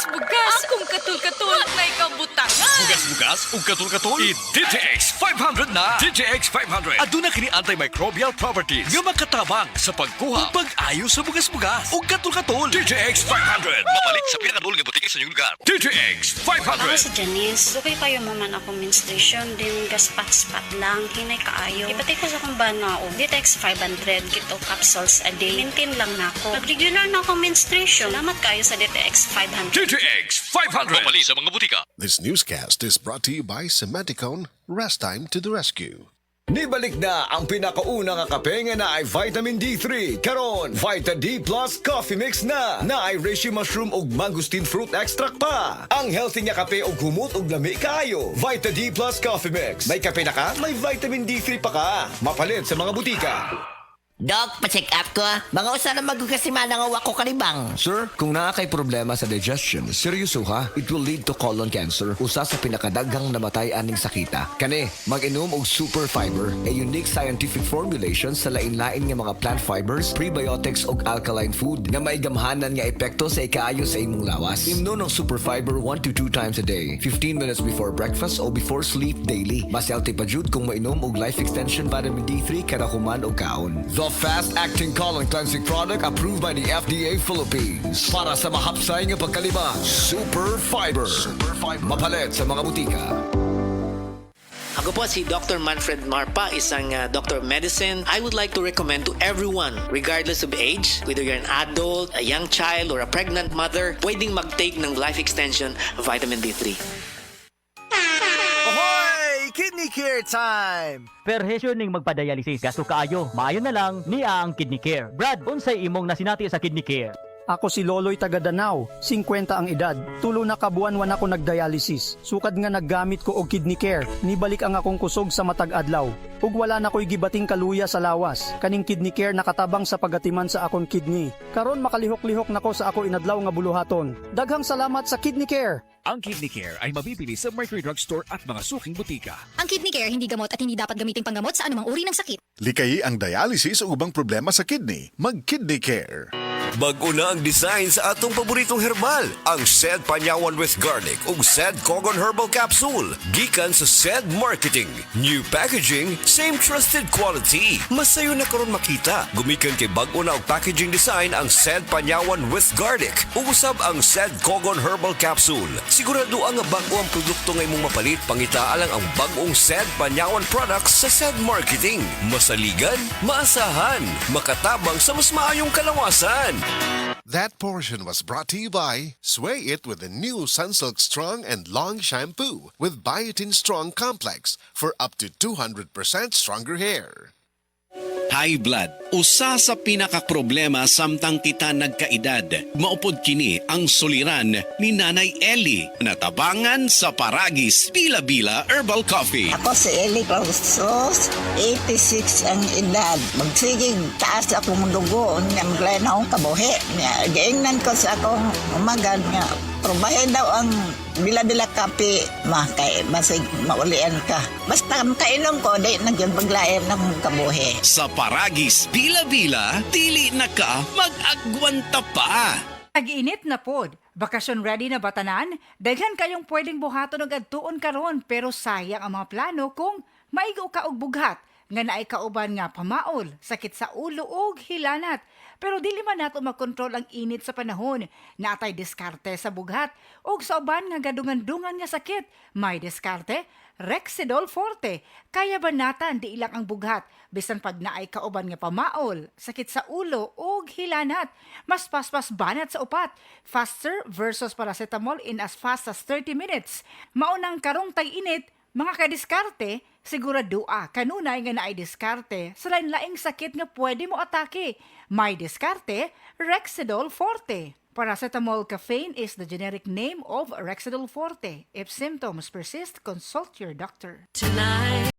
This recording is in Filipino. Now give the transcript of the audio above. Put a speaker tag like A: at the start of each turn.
A: bugas-bugas. Akong katul-katul na ikaw butangan.
B: Bugas-bugas ug katul-katul. I-DTX 500 na. DTX 500. Aduna kini antimicrobial properties nga makatabang sa pagkuha ug pag-ayo sa bugas-bugas ug katul-katul. DTX 500. Mapalit sa pinakadul nga butiki sa inyong lugar. DTX
C: Ako
B: 500.
C: si Janice, okay kayo maman ako menstruation, din gaspat-spat lang, hinay kaayo. Ipatay ko sa kong bana o, Ditex 500, kito capsules a day. Maintain lang na ako. Pag-regular na ako menstruation, salamat kayo sa Ditex 500.
B: DTX 500. Mapalit sa mga butika.
D: This newscast is brought to you by Semanticone. Rest time to the rescue.
E: Nibalik na ang pinakauna nga kape nga na ay vitamin D3. Karon, Vita D Plus Coffee Mix na ay reishi mushroom ug mangosteen fruit extract pa. Ang healthy nga kape ug humot ug lami kaayo. Vita D Plus Coffee Mix. May kape na ka, may vitamin D3 pa ka. Mapalit sa mga butika.
F: Doc, pa-check up ko. Mga usa na magkasimana nga wako kanibang.
E: Sir, kung naa kay problema sa digestion, seryoso ha, it will lead to colon cancer. Usa sa pinakadaghang namatay aning sakita. Kani, mag-inom og super fiber, a unique scientific formulation sa lain-lain nga mga plant fibers, prebiotics ug alkaline food nga may gamhanan nga epekto sa ikaayo sa imong lawas. Imnon ng super fiber 1 to 2 times a day, 15 minutes before breakfast o before sleep daily. Mas healthy pa jud kung mainom og life extension vitamin D3 kada human og kaon. The fast-acting colon cleansing product approved by the FDA Philippines. Para sa mahapsay nga pagkalibang, Super Fiber. Mapalit sa mga butika.
G: Ako po si Dr. Manfred Marpa, isang Dr. of Medicine. I would like to recommend to everyone, regardless of age, whether you're an adult, a young child, or a pregnant mother, pwedeng mag-take ng life extension vitamin D3.
H: Ahoy! Kidney Care time!
I: Perhesyo ning magpadialysis. Gasto kaayo. Maayo na lang niya ang Kidney Care. Brad, unsay imong nasinati sa Kidney Care?
J: Ako si Loloy taga Danau, 50 ang edad. Tulo na kabuan ako nagdialysis. Sukad nga naggamit ko og Kidney Care. Nibalik ang akong kusog sa matag adlaw. Ug wala na ko'y gibating kaluya sa lawas. Kaning Kidney Care nakatabang sa pagatiman sa akong kidney. Karon makalihok-lihok nako sa ako inadlaw nga buluhaton. Daghang salamat sa Kidney Care.
B: Ang Kidney Care ay mabibili sa Mercury Drugstore at mga suking butika.
K: Ang Kidney Care hindi gamot at hindi dapat gamiting panggamot sa anumang uri ng sakit.
D: Likayi ang dialysis o ubang problema sa kidney. Mag-Kidney Care.
L: Bago na ang design sa atong paboritong herbal, ang Sed Panyawan with Garlic ug Sed Cogon Herbal Capsule. Gikan sa Sed Marketing. New packaging, same trusted quality. Masayo na karon makita. Gumikan kay bago na og packaging design ang Sed Panyawan with Garlic ug usab ang Sed Cogon Herbal Capsule. Sigurado ang bago ang produkto nga imong mapalit, pangitaa lang ang bagong Sed Panyawan products sa Sed Marketing. Masaligan, maasahan, makatabang sa mas maayong kalawasan.
D: That portion was brought to you by Sway It with the new Sunsilk Strong and Long Shampoo with Biotin Strong Complex for up to 200% stronger hair.
M: High blood, usa sa pinakaproblema samtang kita nagkaedad. Maupod kini ang suliran ni Nanay Ellie. Natabangan sa Paragis Bila-Bila Herbal Coffee.
N: Ako si Ellie Clausos, 86 ang edad. Magsigig taas akong dugo, nga maglay na akong kabuhi. Gaingnan ko sa akong umagad nga, probahe daw ang bila-bila kape, kay basig maulian ka. Basta kainom ko, di nagyan paglayan ng kabuhi.
M: Sa Paragis Bila-Bila, dili na ka mag-agwanta pa.
O: Ag-init na pod. Bakasyon ready na batanan? Daghan kayong pwedeng buhaton og adtuon karon, pero sayang ang mga plano kung maigo ka og bughat nga naay kauban nga pamaol, sakit sa ulo ug hilanat. Pero dili man nato makontrol ang init sa panahon. Natay diskarte sa bughat ug sa uban nga gadungan-dungan nga sakit. May diskarte, Rexidol Forte. Kaya banatan di ilang ang bughat bisan pag naay kauban nga pamaol, sakit sa ulo ug hilanat. Mas paspas banat sa upat. Faster versus paracetamol in as fast as 30 minutes. Maunang karong tay init, mga kadiskarte, sigurado kanunay nga naay diskarte sa lain-laing sakit nga pwede mo atake. May diskarte, Rexidol Forte. Paracetamol caffeine is the generic name of Rexidol Forte. If symptoms persist, consult your doctor.
A: Tonight.